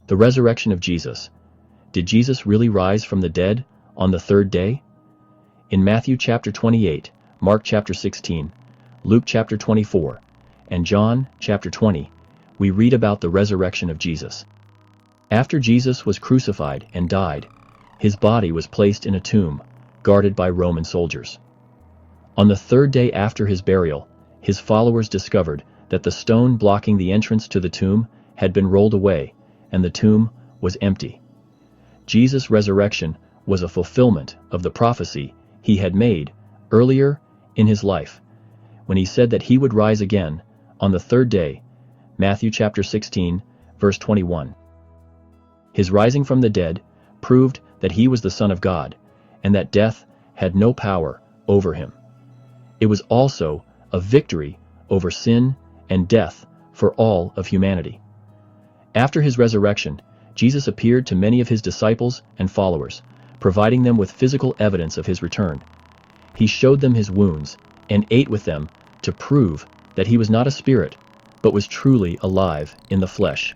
The resurrection of Jesus. Did Jesus really rise from the dead on the third day? In Matthew chapter 28, Mark chapter 16, Luke chapter 24, and John chapter 20, we read about the resurrection of Jesus. After Jesus was crucified and died, his body was placed in a tomb, guarded by Roman soldiers. On the third day after his burial, his followers discovered that the stone blocking the entrance to the tomb had been rolled away, and the tomb was empty. Jesus' resurrection was a fulfillment of the prophecy he had made earlier in his life, when he said that he would rise again on the third day. Matthew chapter 16, verse 21. His rising from the dead proved that he was the Son of God, and that death had no power over him. It was also a victory over sin and death for all of humanity. After his resurrection, Jesus appeared to many of his disciples and followers, providing them with physical evidence of his return. He showed them his wounds and ate with them to prove that he was not a spirit, but was truly alive in the flesh.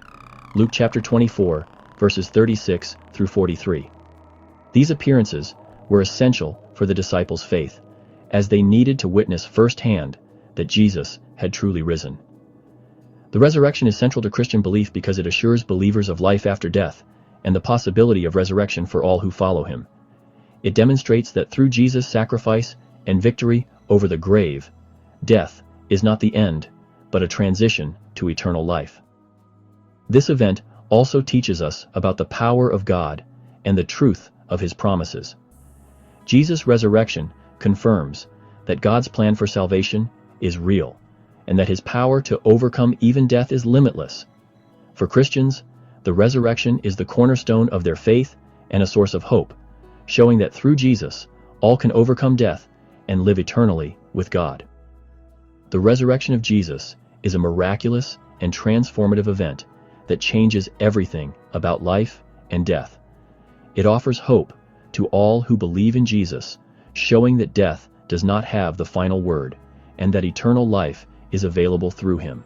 Luke chapter 24, verses 36 through 43. These appearances were essential for the disciples' faith, as they needed to witness firsthand that Jesus had truly risen. The resurrection is central to Christian belief because it assures believers of life after death and the possibility of resurrection for all who follow him. It demonstrates that through Jesus' sacrifice and victory over the grave, death is not the end, but a transition to eternal life. This event also teaches us about the power of God and the truth of his promises. Jesus' resurrection confirms that God's plan for salvation is real, and that his power to overcome even death is limitless. For Christians, the resurrection is the cornerstone of their faith and a source of hope, showing that through Jesus, all can overcome death and live eternally with God. The resurrection of Jesus is a miraculous and transformative event that changes everything about life and death. It offers hope to all who believe in Jesus, showing that death does not have the final word, and that eternal life is available through him.